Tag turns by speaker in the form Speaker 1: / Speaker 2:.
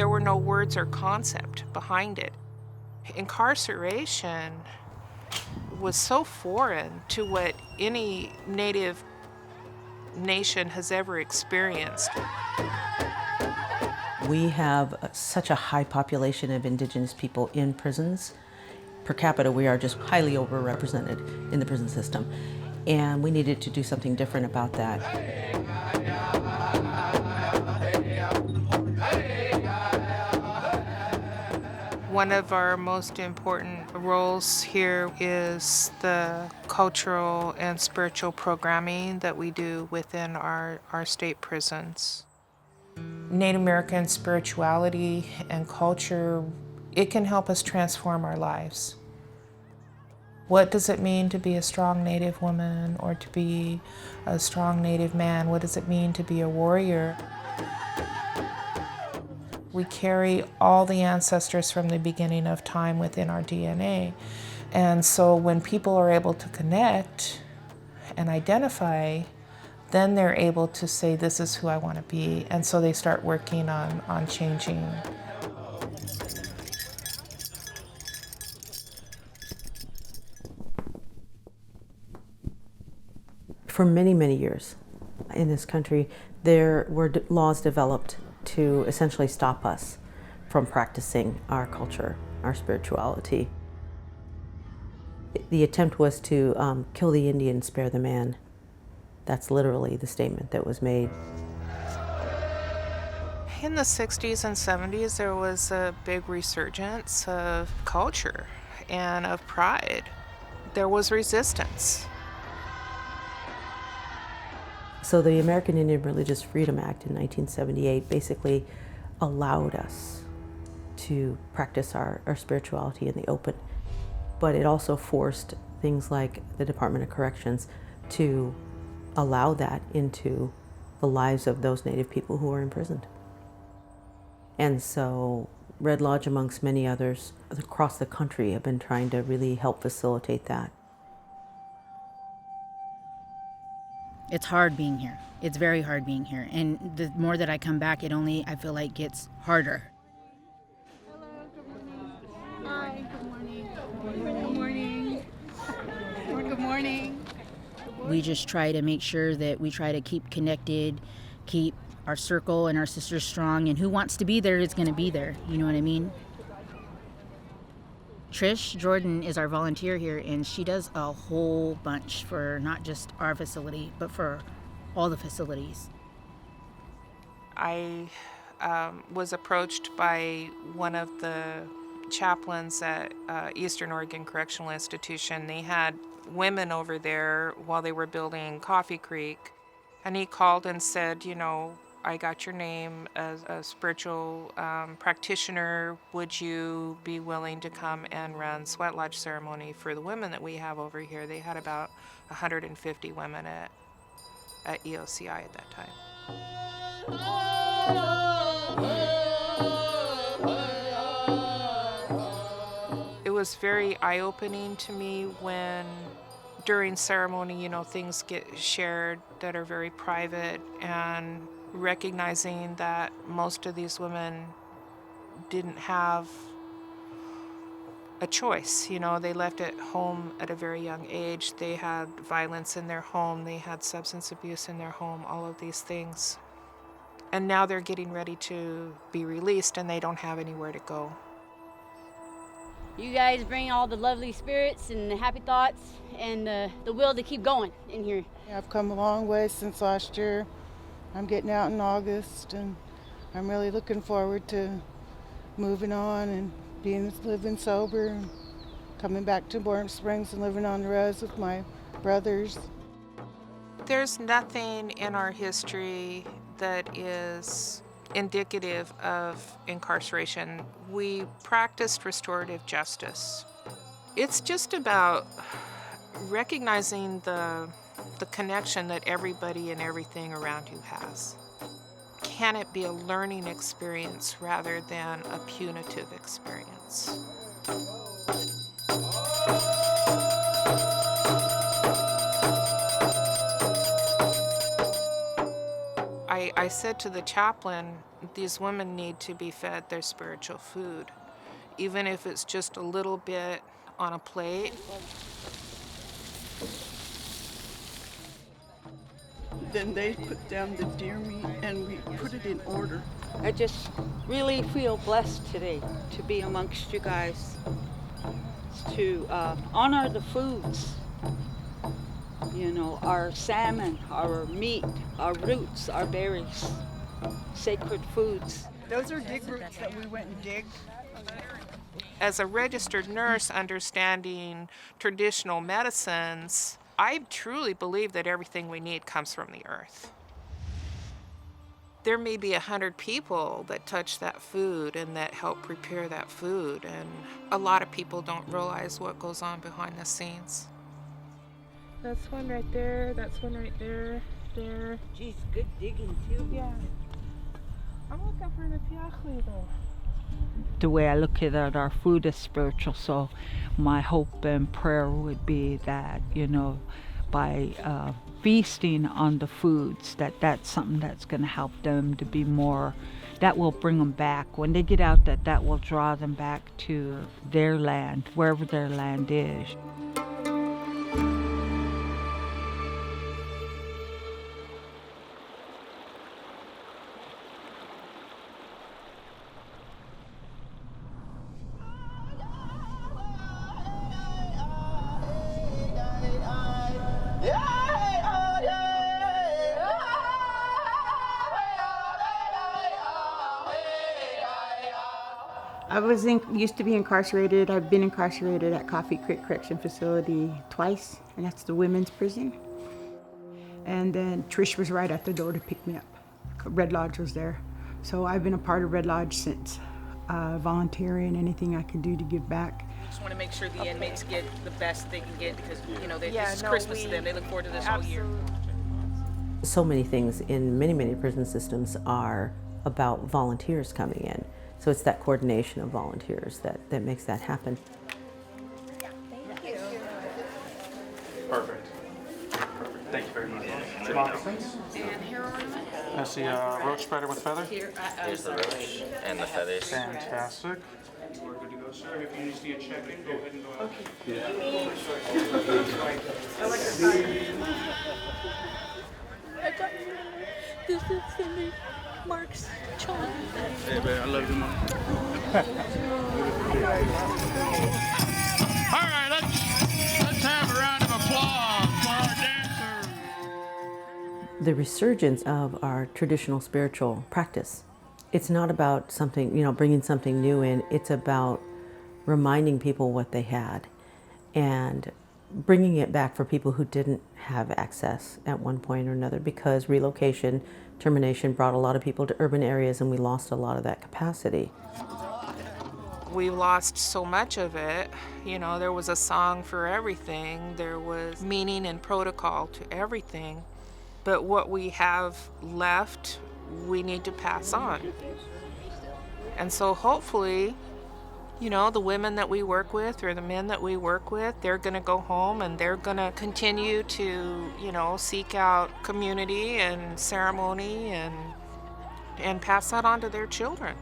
Speaker 1: There were no words or concept behind it. Incarceration was so foreign to what any Native nation has ever experienced.
Speaker 2: We have such a high population of Indigenous people in prisons. Per capita, we are just highly overrepresented in the prison system. And we needed to do something different about that.
Speaker 1: One of our most important roles here is the cultural and spiritual programming that we do within our state prisons. Native American spirituality and culture, it can help us transform our lives. What does it mean to be a strong Native woman or to be a strong Native man? What does it mean to be a warrior? We carry all the ancestors from the beginning of time within our DNA. And so when people are able to connect and identify, then they're able to say, this is who I want to be. And so they start working on changing.
Speaker 2: For many, many years in this country, there were laws developed to essentially stop us from practicing our culture, our spirituality. The attempt was to kill the Indian, spare the man. That's literally the statement that was made.
Speaker 1: In the 60s and 70s, there was a big resurgence of culture and of pride. There was resistance.
Speaker 2: So the American Indian Religious Freedom Act in 1978 basically allowed us to practice our spirituality in the open. But it also forced things like the Department of Corrections to allow that into the lives of those Native people who were imprisoned. And so Red Lodge, amongst many others across the country, have been trying to really help facilitate that.
Speaker 3: It's hard being here. It's very hard being here. And the more that I come back, it only, I feel like, gets harder.
Speaker 4: Hello, good morning. Hi, good morning. Good morning. Good morning.
Speaker 3: We just try to make sure that we try to keep connected, keep our circle and our sisters strong, and who wants to be there is going to be there. You know what I mean? Trish Jordan is our volunteer here, and she does a whole bunch for not just our facility, but for all the facilities.
Speaker 1: I was approached by one of the chaplains at Eastern Oregon Correctional Institution. They had women over there while they were building Coffee Creek, and he called and said, you know, I got your name as a spiritual practitioner. Would you be willing to come and run sweat lodge ceremony for the women that we have over here? They had about 150 women at EOCI at that time. It was very eye-opening to me when during ceremony, you know, things get shared that are very private, and recognizing that most of these women didn't have a choice. You know, they left at home at a very young age. They had violence in their home. They had substance abuse in their home, all of these things. And now they're getting ready to be released, and they don't have anywhere to go.
Speaker 5: You guys bring all the lovely spirits and the happy thoughts and the will to keep going in here.
Speaker 6: I've come a long way since last year. I'm getting out in August, and I'm really looking forward to moving on and living sober and coming back to Warm Springs and living on the res with my brothers.
Speaker 1: There's nothing in our history that is indicative of incarceration. We practiced restorative justice. It's just about recognizing the connection that everybody and everything around you has. Can it be a learning experience rather than a punitive experience? I said to the chaplain, these women need to be fed their spiritual food, even if it's just a little bit on a plate.
Speaker 7: Then they put down the deer meat and we put it in order.
Speaker 8: I just really feel blessed today to be amongst you guys, to honor the foods, you know, our salmon, our meat, our roots, our berries, sacred foods.
Speaker 7: Those are dig roots that we went and digged.
Speaker 1: As a registered nurse understanding traditional medicines, I truly believe that everything we need comes from the earth. There may be 100 people that touch that food and that help prepare that food, and a lot of people don't realize what goes on behind the scenes.
Speaker 4: That's one right there. That's one right there. There.
Speaker 8: Geez, good digging too.
Speaker 4: Yeah. I'm looking for the fiachley though.
Speaker 9: The way I look at it, our food is spiritual, so my hope and prayer would be that, you know, by feasting on the foods, that's something that's going to help them to be more, that will bring them back. When they get out, that will draw them back to their land, wherever their land is.
Speaker 10: I used to be incarcerated. I've been incarcerated at Coffee Creek Correction Facility twice, and that's the women's prison. And then Trish was right at the door to pick me up. Red Lodge was there. So I've been a part of Red Lodge since, volunteering, anything I can do to give back.
Speaker 11: Just want to make sure the inmates get the best they can get because, you know,
Speaker 1: Yeah,
Speaker 11: it's
Speaker 1: no,
Speaker 11: Christmas to them. They look forward to this all year.
Speaker 2: So many things in many prison systems are about volunteers coming in. So it's that coordination of volunteers that makes that happen.
Speaker 12: Perfect. Thank you very much. Moccasins.
Speaker 11: And hair ornament?
Speaker 12: That's the roach spreader with feather.
Speaker 13: Here's the roach and the feathers.
Speaker 12: Fantastic. We're good to go, sir. If you need to see a check-in, go ahead and go out.
Speaker 4: This is Cindy Mark's child.
Speaker 12: Hey, babe, I love you, Mom. All right, let's have a round of applause for our dancers.
Speaker 2: The resurgence of our traditional spiritual practice, it's not about something, you know, bringing something new in. It's about reminding people what they had and bringing it back for people who didn't have access at one point or another, because relocation, termination brought a lot of people to urban areas and we lost a lot of that capacity.
Speaker 1: We lost so much of it. You know, there was a song for everything. There was meaning and protocol to everything. But what we have left, we need to pass on. And so hopefully, you know, the women that we work with or the men that we work with, they're going to go home and they're going to continue to, you know, seek out community and ceremony and pass that on to their children.